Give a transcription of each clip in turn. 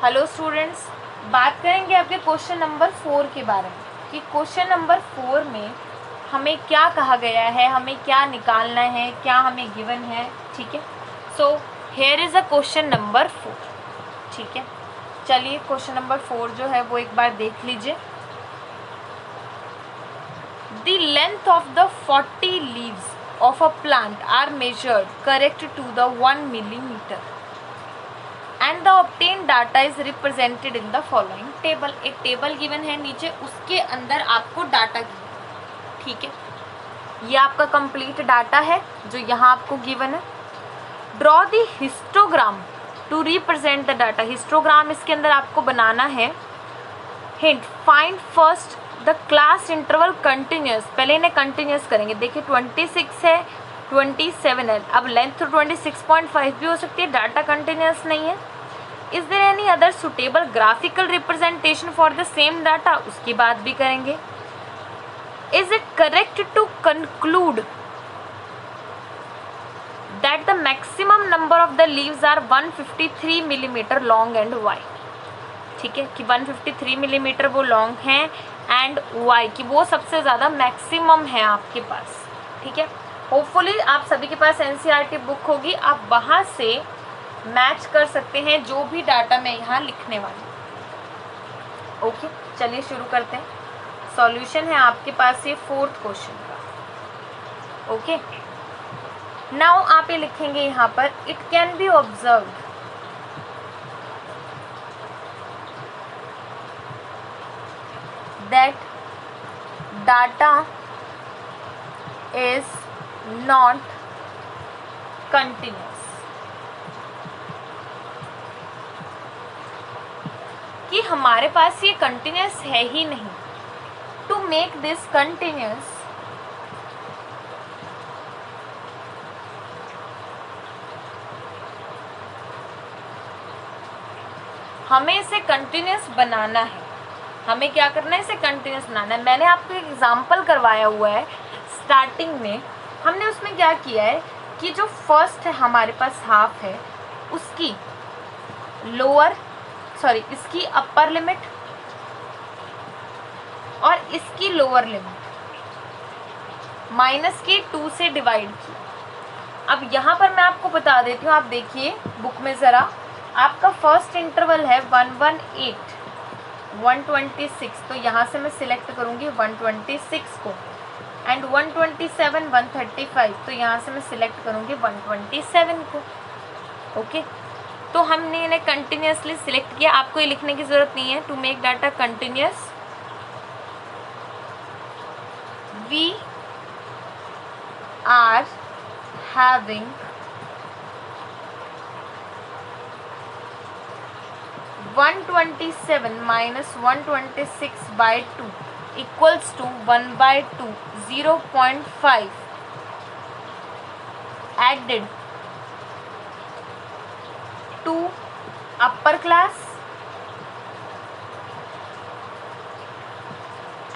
Hello students, बात करेंगे आपके क्वेश्चन नंबर 4 के बारे में कि क्वेश्चन नंबर 4 में हमें क्या कहा गया है, हमें क्या निकालना है, क्या हमें गिवन है। ठीक है, so here is a question number 4। ठीक है, चलिए क्वेश्चन नंबर 4 जो है वो एक बार देख लीजिए। The length of the 40 leaves of a plant are measured correct to the 1 millimetre and the obtain data is represented in the following table. एक टेबल गिवन है नीचे, उसके अंदर आपको डाटा गिवन। ठीक है, ये आपका कंप्लीट डाटा है जो यहाँ आपको गिवन है। Draw the histogram to represent the data. Histogram इसके अंदर आपको बनाना है। Hint, find first the class interval continuous. पहले इन्हें कंटिन्यूस करेंगे। देखिए 26 है, 27 है। अब लेंथ तो 26.5 भी हो सकती है, डाटा कंटिन्यूस नहीं है। Is there any other suitable graphical representation for the same data, उसकी बात भी करेंगे। Is it correct to conclude that the maximum number of the leaves are 153 millimetre long and wide. ठीक है, कि 153 मिलीमीटर वो लॉन्ग हैं एंड वाई कि वो सबसे ज़्यादा मैक्सिमम है आपके पास। ठीक है, होपफुली आप सभी के पास एनसीईआरटी बुक होगी, आप वहाँ से मैच कर सकते हैं जो भी डाटा मैं यहाँ लिखने वाली हूँ। ओके, चलिए शुरू करते हैं। सॉल्यूशन है आपके पास ये 4th क्वेश्चन का। ओके, नाउ आप ये लिखेंगे यहाँ पर, it can be observe that data is not continuous। कि हमारे पास ये कंटिन्यूस है ही नहीं। टू मेक दिस कंटिन्यूस हमें इसे कंटिन्यूस बनाना है। हमें क्या करना है, इसे कंटिन्यूस बनाना है। मैंने आपको एक एग्जाम्पल करवाया हुआ है स्टार्टिंग में। हमने उसमें क्या किया है कि जो फर्स्ट है हमारे पास हाफ है, उसकी इसकी अपर लिमिट और इसकी लोअर लिमिट माइनस की 2 से डिवाइड किया। अब यहाँ पर मैं आपको बता देती हूँ, आप देखिए बुक में ज़रा, आपका फर्स्ट इंटरवल है 118 126, तो यहाँ से मैं सिलेक्ट करूँगी 126 को, एंड 127 135, तो यहाँ से मैं सिलेक्ट करूँगी 127 को। ओके, तो हमने इन्हें कंटिन्यूसली सिलेक्ट किया। आपको ये लिखने की ज़रूरत नहीं है। To make data continuous we are having 127 minus 126 by 2 equals to 1 by 2, 0.5 added to upper class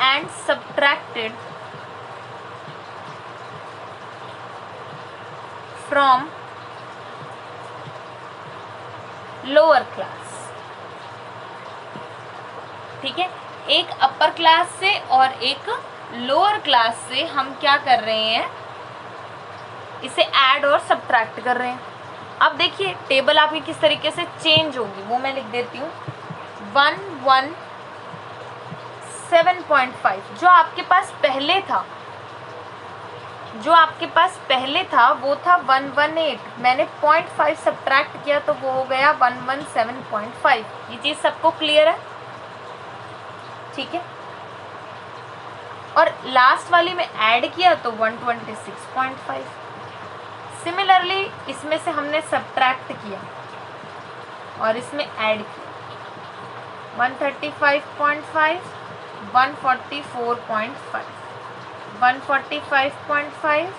and subtracted from lower class। ठीक है, एक अपर क्लास से और एक लोअर क्लास से हम क्या कर रहे हैं, इसे ऐड और सब्ट्रैक्ट कर रहे हैं। अब देखिए टेबल आपकी किस तरीके से चेंज होगी, वो मैं लिख देती हूँ। 117.5 जो आपके पास पहले था वो था 118। मैंने 0.5 सब्ट्रैक्ट किया तो वो हो गया 117.5। ये चीज़ सबको क्लियर है? ठीक है, और लास्ट वाली में ऐड किया तो 126.5। सिमिलरली इसमें से हमने सब्ट्रैक्ट किया और इसमें ऐड किया 135.5 144.5 145.5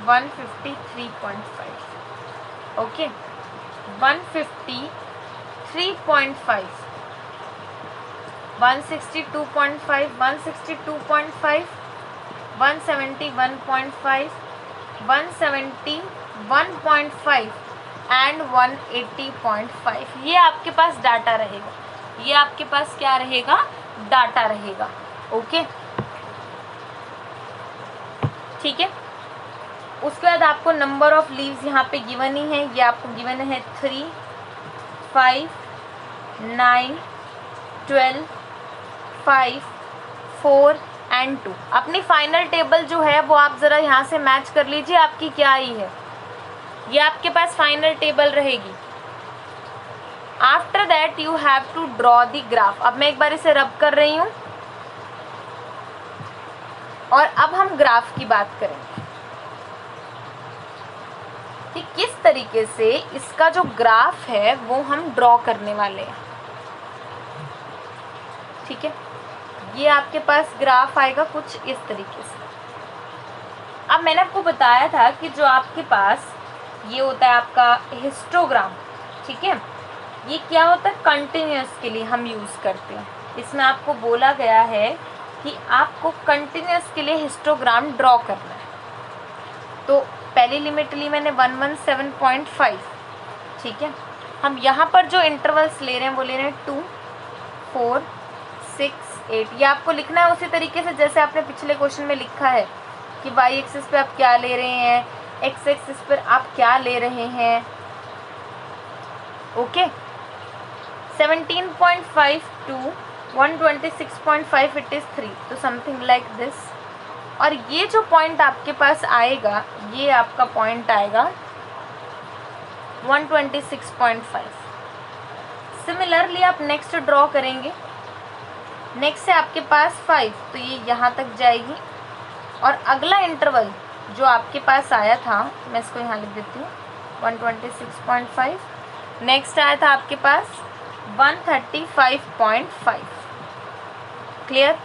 153.5। Okay, 153.5 162.5 162.5 171.5 171.5 and 180.5। ये आपके पास डाटा रहेगा, ये आपके पास क्या रहेगा, डाटा रहेगा। ओके, ठीक है। उसके बाद आपको नंबर ऑफ लीव्स यहाँ पे गिवन ही है, ये आपको गिवन है 3, 5, 9, 12, 5, 4 एंड 2। अपनी फाइनल टेबल जो है वो आप ज़रा यहाँ से मैच कर लीजिए, आपकी क्या आई है, ये आपके पास फाइनल टेबल रहेगी। After that you have to draw the graph. अब मैं एक बार इसे रब कर रही हूँ और अब हम ग्राफ की बात करेंगे कि किस तरीके से इसका जो ग्राफ है वो हम ड्रॉ करने वाले हैं। ठीक है, ये आपके पास ग्राफ आएगा कुछ इस तरीके से। अब मैंने आपको बताया था कि जो आपके पास ये होता है आपका हिस्टोग्राम, ठीक है, ये क्या होता है, कंटिन्यूस के लिए हम यूज़ करते हैं। इसमें आपको बोला गया है कि आपको कंटिन्यूस के लिए हिस्टोग्राम ड्रॉ करना है। तो पहली लिमिट ली मैंने 117.5, ठीक है। हम यहाँ पर जो इंटरवल्स ले रहे हैं वो ले रहे हैं 2, 4, 6, 8। ये आपको लिखना है उसी तरीके से जैसे आपने पिछले क्वेश्चन में लिखा है कि वाई एक्सिस पे आप क्या ले रहे हैं, एक्स एक्सिस पर आप क्या ले रहे हैं। ओके, 17.5 to 126.5 इट इज़ 3, तो समथिंग लाइक दिस। और ये जो पॉइंट आपके पास आएगा, ये आपका पॉइंट आएगा 126.5। सिमिलरली आप नेक्स्ट ड्रॉ करेंगे, नेक्स्ट है आपके पास 5, तो ये यहाँ तक जाएगी। और अगला इंटरवल जो आपके पास आया था, मैं इसको यहाँ लिख देती हूँ, 126.5। नेक्स्ट आया था आपके पास 135.5। क्लियर?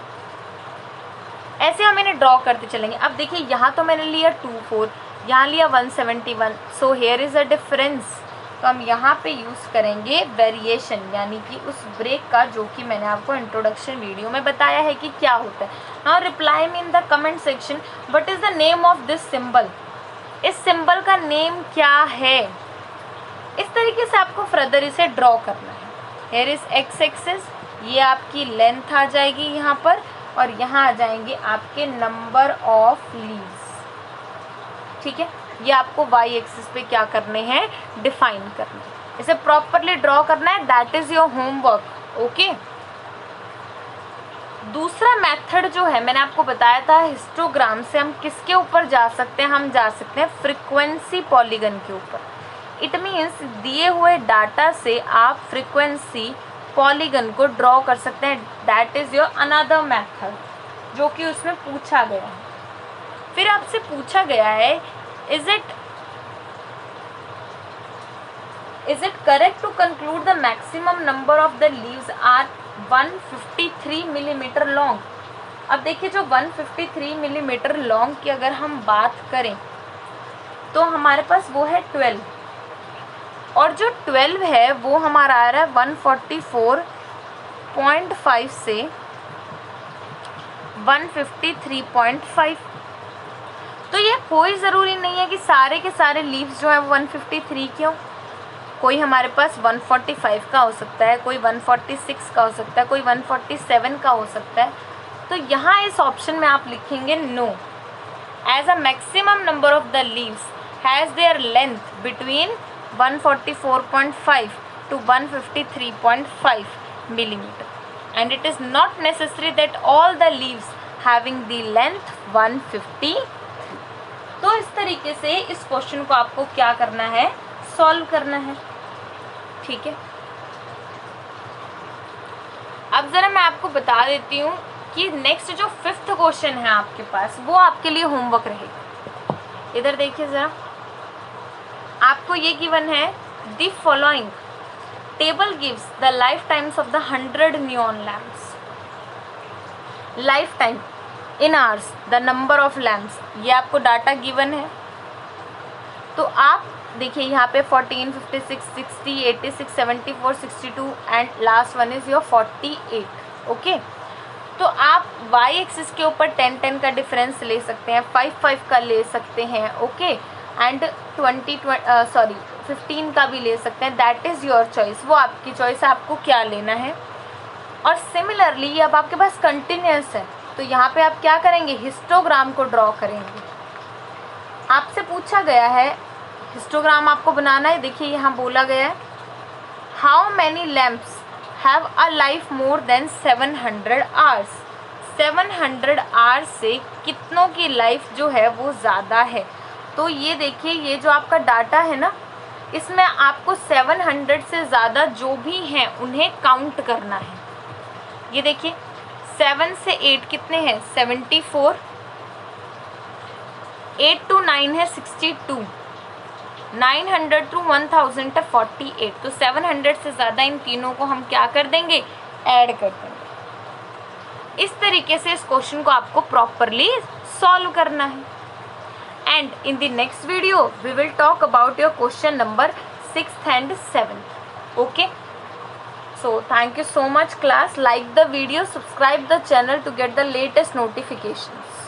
ऐसे हम इन्हें ड्रॉ करते चलेंगे। अब देखिए यहाँ तो मैंने लिया 2, 4, यहाँ लिया 171, so here is a difference. तो हम यहाँ पे यूज़ करेंगे वेरिएशन, यानी कि उस ब्रेक का जो कि मैंने आपको इंट्रोडक्शन वीडियो में बताया है कि क्या होता है। Now reply me in the comment section, what is the name of this symbol. इस सिंबल का नेम क्या है। इस तरीके से आपको फर्दर इसे ड्रॉ करना है। हेयर इज एक्स एक्सिस, ये आपकी लेंथ आ जाएगी यहाँ पर, और यहाँ आ जाएंगे आपके नंबर ऑफ लीव्स। ठीक है, ये आपको वाई एक्सिस पे क्या करने हैं, डिफाइन करना है। इसे प्रॉपरली ड्रॉ करना है, that is your homework. Okay, दूसरा मेथड जो है मैंने आपको बताया था, हिस्टोग्राम से हम किसके ऊपर जा सकते हैं, हम जा सकते हैं फ्रीक्वेंसी पॉलीगन के ऊपर। इट मीन्स दिए हुए डाटा से आप फ्रीक्वेंसी पॉलीगन को ड्रॉ कर सकते हैं। That is your another method जो कि उसमें पूछा गया है। फिर आपसे पूछा गया है, is it correct to conclude the maximum number of the leaves are 153 millimetre long. अब देखिए जो 153 मिलीमीटर लॉन्ग की अगर हम बात करें तो हमारे पास वो है 12, और जो 12 है वो हमारा आ रहा है 144.5 से 153.5। तो ये कोई ज़रूरी नहीं है कि सारे के सारे लीव्स जो हैं वो 153 के हों। कोई हमारे पास 145 का हो सकता है, कोई 146 का हो सकता है, कोई 147 का हो सकता है। तो यहाँ इस ऑप्शन में आप लिखेंगे no, as a maximum number of the leaves has their length between 144.5 to 153.5 millimeter, and it is not necessary that all the leaves having the length 150। तो इस तरीके से इस क्वेश्चन को आपको क्या करना है, सॉल्व करना है। ठीक है, अब ज़रा मैं आपको बता देती हूँ कि नेक्स्ट जो 5th क्वेश्चन है आपके पास, वो आपके लिए होमवर्क रहेगा। इधर देखिए ज़रा, आपको ये गिवन है, the following table gives the life times of the 100 neon lamps. Life time in hours, the number of lamps, ये आपको डाटा गिवन है। तो आप देखिए यहाँ पे 14, 56, 60, 86, 74, 62 and last one is your 48। Okay, तो आप वाई एक्सिस के ऊपर 10 का डिफरेंस ले सकते हैं, 5 का ले सकते हैं। ओके, एंड 15 15 का भी ले सकते हैं, दैट इज़ योर चॉइस, वो आपकी चॉइस है आपको क्या लेना है। और सिमिलरली अब आपके पास कंटिन्यूस है तो यहाँ पे आप क्या करेंगे, हिस्टोग्राम को ड्रॉ करेंगे। आपसे पूछा गया है हिस्टोग्राम आपको बनाना है। देखिए यहाँ बोला गया है how many lamps have a life more than 700 hours. 700 hours से कितनों की लाइफ जो है वो ज़्यादा है। तो ये देखिए ये जो आपका डाटा है ना, इसमें आपको 700 से ज़्यादा जो भी हैं उन्हें काउंट करना है। ये देखिए 7 से 8 कितने हैं, 74, 8 to 9 है 62, 900 to 1000 है 48। तो 700 से ज़्यादा इन तीनों को हम क्या कर देंगे, ऐड कर देंगे। इस तरीके से इस क्वेश्चन को आपको प्रॉपरली सॉल्व करना है। And in the next video we will talk about your question number 6th and 7th। Okay, so thank you so much class. Like the video, subscribe the channel to get the latest notifications.